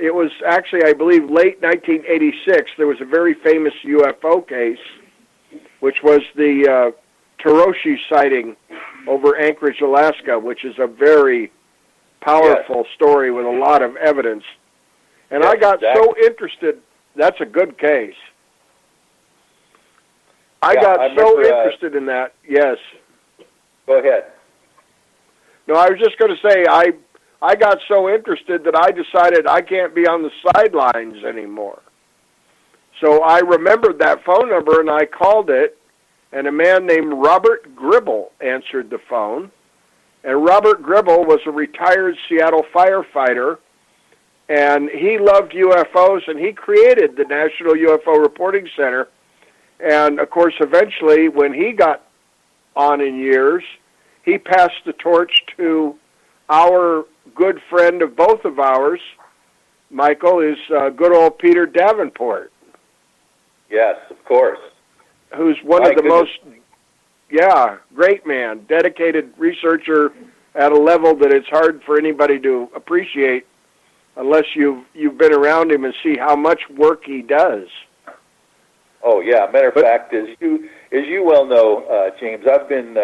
it was actually, I believe, late 1986. There was a very famous UFO case, which was the Hiroshi sighting over Anchorage, Alaska, which is a very powerful story with a lot of evidence. And I got so interested. That's a good case. I got so interested in that. Yes. Go ahead. No, I was just going to say I got so interested that I decided I can't be on the sidelines anymore. So I remembered that phone number, and I called it, and a man named Robert Gribble answered the phone. And Robert Gribble was a retired Seattle firefighter, and he loved UFOs, and he created the National UFO Reporting Center. And, of course, eventually, when he got on in years, he passed the torch to our good friend of both of ours, Michael, is good old Peter Davenport. Yes, of course. Who's one of the most, great man, dedicated researcher at a level that it's hard for anybody to appreciate unless you've been around him and see how much work he does. Oh, yeah. Matter of fact, as you well know, James, I've been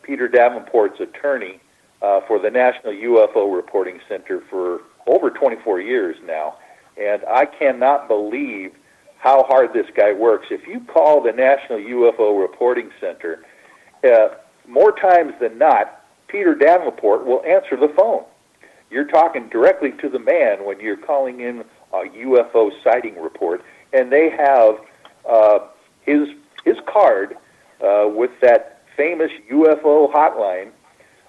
Peter Davenport's attorney for the National UFO Reporting Center for over 24 years now, and I cannot believe how hard this guy works. If you call the National UFO Reporting Center, more times than not, Peter Davenport will answer the phone. You're talking directly to the man when you're calling in a UFO sighting report, and they have his card with that famous UFO hotline,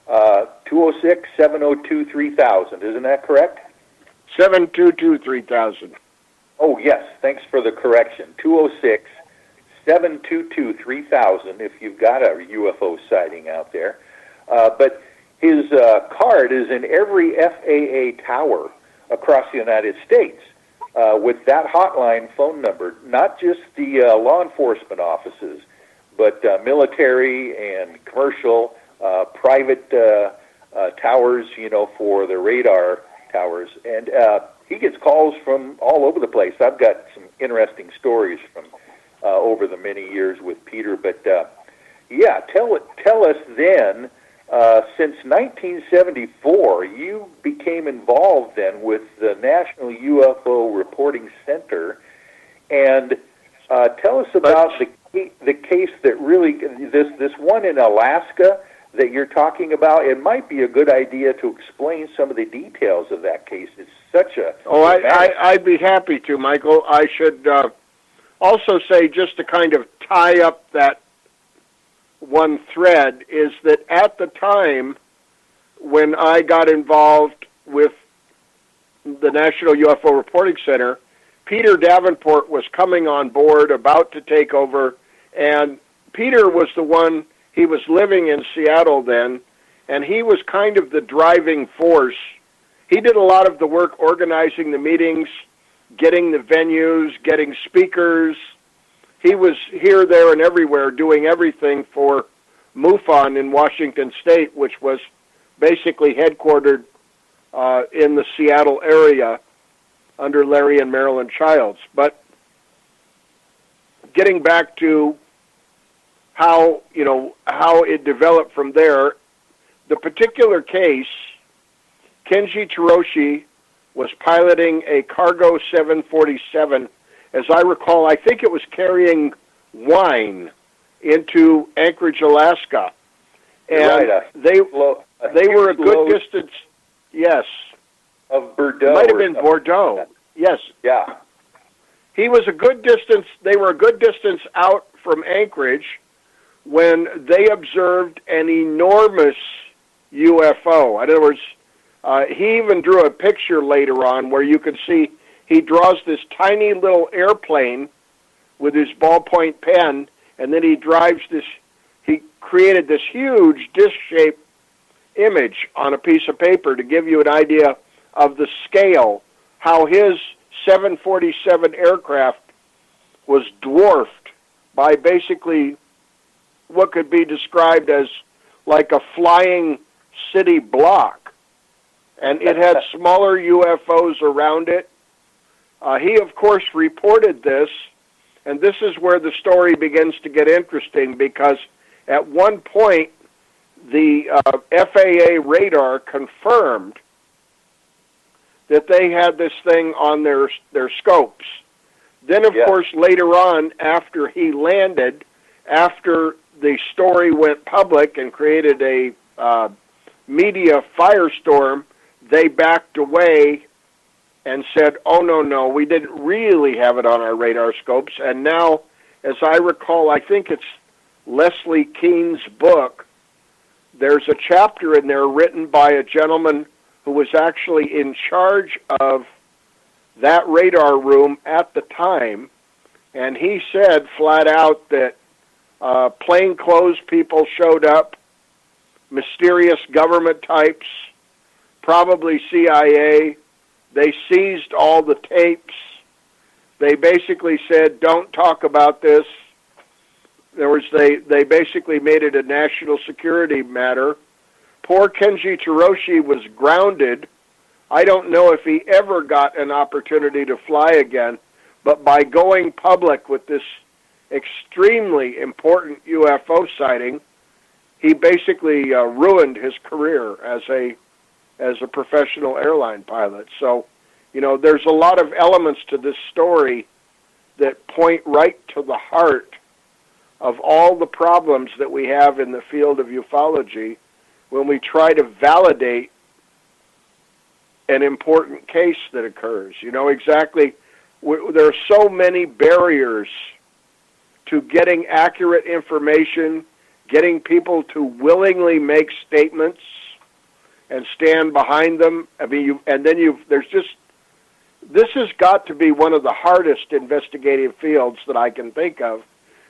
206-702-3000. Isn't that correct? 722-3000. Oh, yes. Thanks for the correction. 206-722-3000 if you've got a UFO sighting out there. But his card is in every FAA tower across the United States with that hotline phone number, not just the law enforcement offices, but military and commercial, private towers, for the radar towers. And he gets calls from all over the place. I've got some interesting stories from over the many years with Peter. But, tell us then, since 1974, you became involved then with the National UFO Reporting Center. And tell us about the case that really, this one in Alaska that you're talking about. It might be a good idea to explain some of the details of that case. It's such a... Oh, I'd be happy to, Michael. I should also say, just to kind of tie up that one thread, is that at the time when I got involved with the National UFO Reporting Center, Peter Davenport was coming on board, about to take over, and Peter was the one. He was living in Seattle then, and he was kind of the driving force. He did a lot of the work organizing the meetings, getting the venues, getting speakers. He was here, there, and everywhere doing everything for MUFON in Washington State, which was basically headquartered in the Seattle area under Larry and Marilyn Childs. But getting back to how it developed from there, the particular case, Kenji Hiroshi was piloting a Cargo 747. As I recall, I think it was carrying wine into Anchorage, Alaska. And they were a good distance, yes. Of Bordeaux. It might have been Bordeaux, yes. Yeah. He was a good distance, they were a good distance out from Anchorage when they observed an enormous UFO. In other words, he even drew a picture later on where you could see he draws this tiny little airplane with his ballpoint pen, and then he created this huge disc-shaped image on a piece of paper to give you an idea of the scale, how his 747 aircraft was dwarfed by basically what could be described as like a flying city block. And it had smaller UFOs around it, He, of course, reported this, and this is where the story begins to get interesting, because at one point, the FAA radar confirmed that they had this thing on their scopes. Then, of course, later on, after he landed, after the story went public and created a media firestorm, they backed away and said, oh, no, we didn't really have it on our radar scopes. And now, as I recall, I think it's Leslie Kean's book, there's a chapter in there written by a gentleman who was actually in charge of that radar room at the time, and he said flat out that plainclothes people showed up, mysterious government types, probably CIA. They seized all the tapes. They basically said, don't talk about this. They basically made it a national security matter. Poor Kenji Toroshi was grounded. I don't know if he ever got an opportunity to fly again, but by going public with this extremely important UFO sighting, he basically ruined his career as a professional airline pilot. So, there's a lot of elements to this story that point right to the heart of all the problems that we have in the field of ufology when we try to validate an important case that occurs. Exactly, there are so many barriers to getting accurate information, getting people to willingly make statements and stand behind them. I mean, this has got to be one of the hardest investigative fields that I can think of,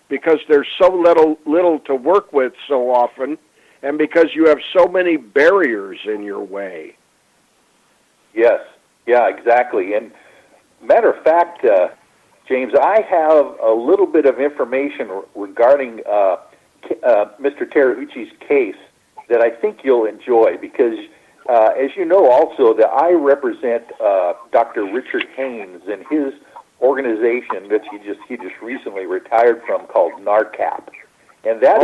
because there's so little to work with so often, and because you have so many barriers in your way. Yes, yeah, exactly. And matter of fact, James, I have a little bit of information regarding Mr. Terahuchi's case that I think you'll enjoy, because as you know also that I represent Dr. Richard Haynes and his organization that he just recently retired from, called NARCAP. And that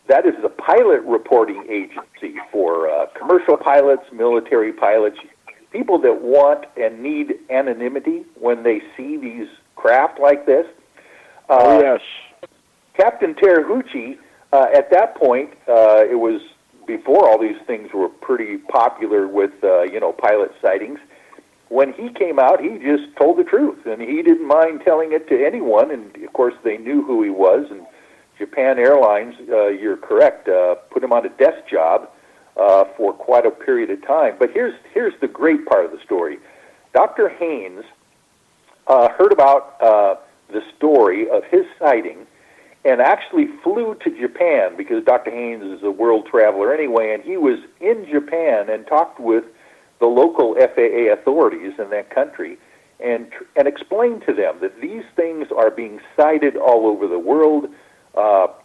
that is the pilot reporting agency for commercial pilots, military pilots, people that want and need anonymity when they see these craft like this. Captain Terahuchi, at that point, it was before all these things were pretty popular with, pilot sightings. When he came out, he just told the truth, and he didn't mind telling it to anyone, and of course they knew who he was, and Japan Airlines, you're correct, put him on a desk job for quite a period of time. But here's the great part of the story. Dr. Haynes heard about the story of his sighting and actually flew to Japan, because Dr. Haynes is a world traveler anyway, and he was in Japan and talked with the local FAA authorities in that country and explained to them that these things are being sighted all over the world.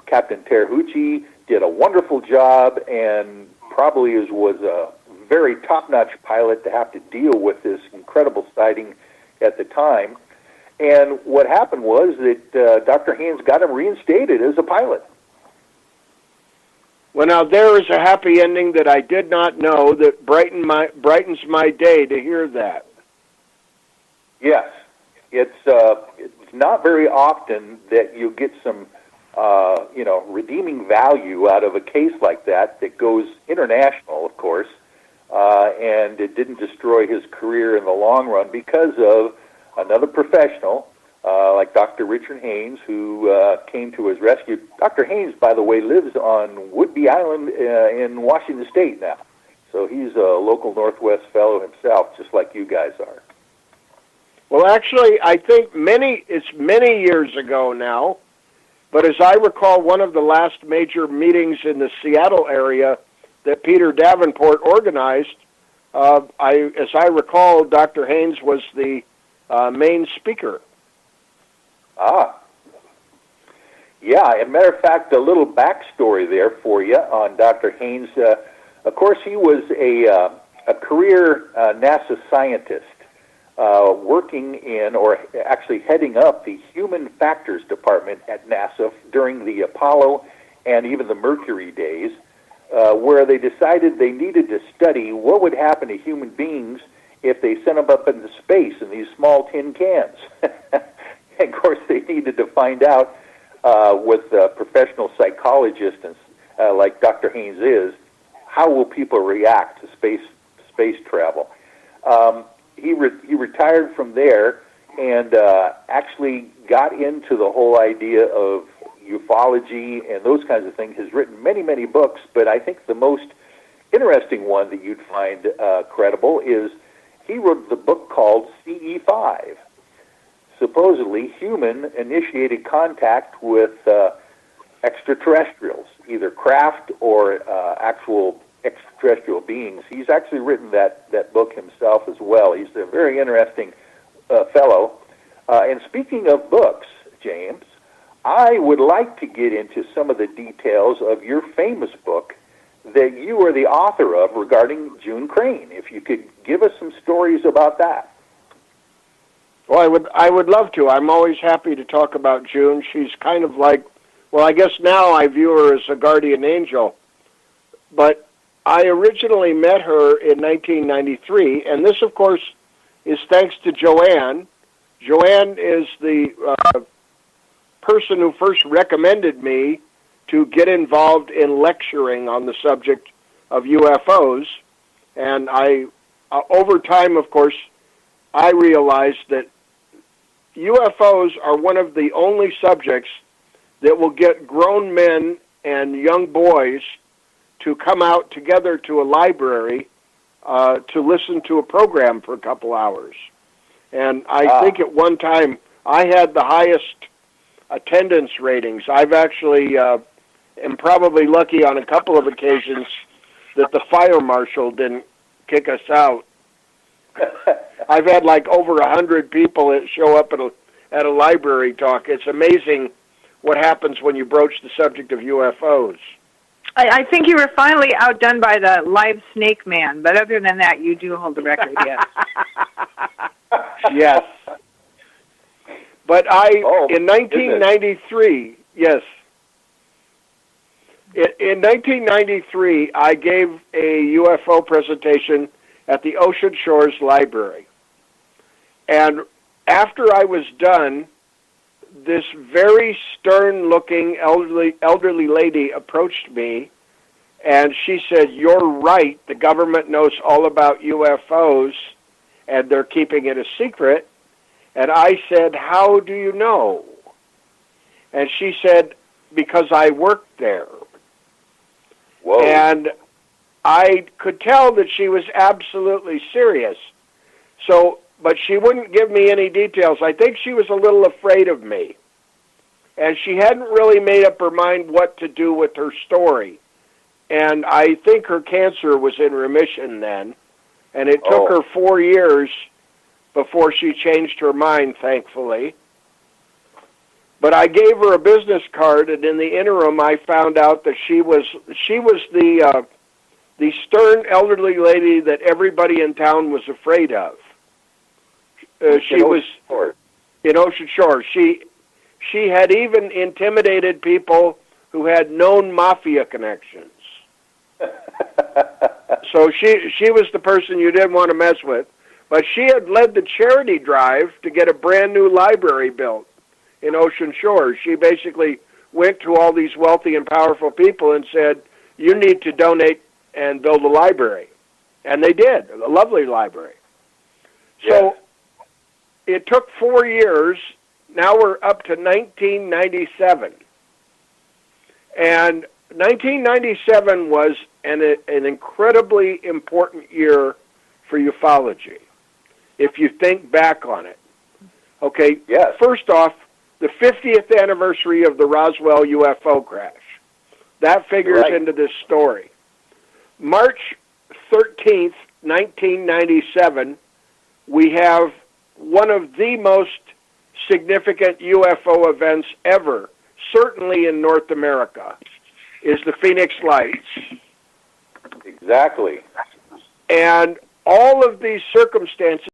Captain Terahuchi did a wonderful job and probably was a very top-notch pilot to have to deal with this incredible sighting at the time. And what happened was that Dr. Haynes got him reinstated as a pilot. Well, now there is a happy ending that I did not know that brightens my day to hear that. Yes, it's not very often that you get some redeeming value out of a case like that goes international, of course, and it didn't destroy his career in the long run because of another professional like Dr. Richard Haynes, who came to his rescue. Dr. Haynes, by the way, lives on Whidbey Island in Washington State now. So he's a local Northwest fellow himself, just like you guys are. Well, actually, I think it's many years ago now, but as I recall, one of the last major meetings in the Seattle area that Peter Davenport organized, as I recall, Dr. Haynes was the main speaker. Yeah, as a matter of fact, a little backstory there for you on Dr. Haynes. Of course, he was a career NASA scientist. working in, or actually heading up, the Human Factors Department at NASA during the Apollo and even the Mercury days, where they decided they needed to study what would happen to human beings if they sent them up into space in these small tin cans. And of course, they needed to find out with professional psychologists and like Dr. Haynes is, how will people react to space travel? He retired from there and actually got into the whole idea of ufology and those kinds of things. Has written many, many books, but I think the most interesting one that you'd find credible is he wrote the book called CE5, supposedly human-initiated contact with extraterrestrials, either craft or actual extraterrestrial beings. He's actually written that book himself as well. He's a very interesting fellow. And speaking of books, James, I would like to get into some of the details of your famous book that you are the author of regarding June Crane. If you could give us some stories about that. Well, I would love to. I'm always happy to talk about June. She's kind of like, well, I guess now I view her as a guardian angel. But I originally met her in 1993, and this, of course, is thanks to Joanne. Joanne is the person who first recommended me to get involved in lecturing on the subject of UFOs. And I, over time, of course, I realized that UFOs are one of the only subjects that will get grown men and young boys to come out together to a library to listen to a program for a couple hours. And I think at one time I had the highest attendance ratings. I've actually am probably lucky on a couple of occasions that the fire marshal didn't kick us out. I've had like over 100 people that show up at a library talk. It's amazing what happens when you broach the subject of UFOs. I think you were finally outdone by the live snake man, but other than that, you do hold the record, yes. Yes. But in 1993, yes. In 1993, I gave a UFO presentation at the Ocean Shores Library. And after I was done, this very stern-looking elderly lady approached me, and she said, "You're right, the government knows all about UFOs, and they're keeping it a secret." And I said, "How do you know?" And she said, "Because I worked there." Whoa. And I could tell that she was absolutely serious. But she wouldn't give me any details. I think she was a little afraid of me. And she hadn't really made up her mind what to do with her story. And I think her cancer was in remission then. And it took her 4 years before she changed her mind, thankfully. But I gave her a business card, and in the interim, I found out that she was the stern elderly lady that everybody in town was afraid of. She was in Ocean Shores. She had even intimidated people who had known mafia connections. So she was the person you didn't want to mess with. But she had led the charity drive to get a brand new library built in Ocean Shores. She basically went to all these wealthy and powerful people and said, "You need to donate and build a library." And they did, a lovely library. Yes. So it took 4 years. Now we're up to 1997. And 1997 was an incredibly important year for ufology, if you think back on it. Okay, yes. First off, the 50th anniversary of the Roswell UFO crash. That figures into this story. March 13th, 1997, we have one of the most significant UFO events ever, certainly in North America, is the Phoenix Lights. Exactly. And all of these circumstances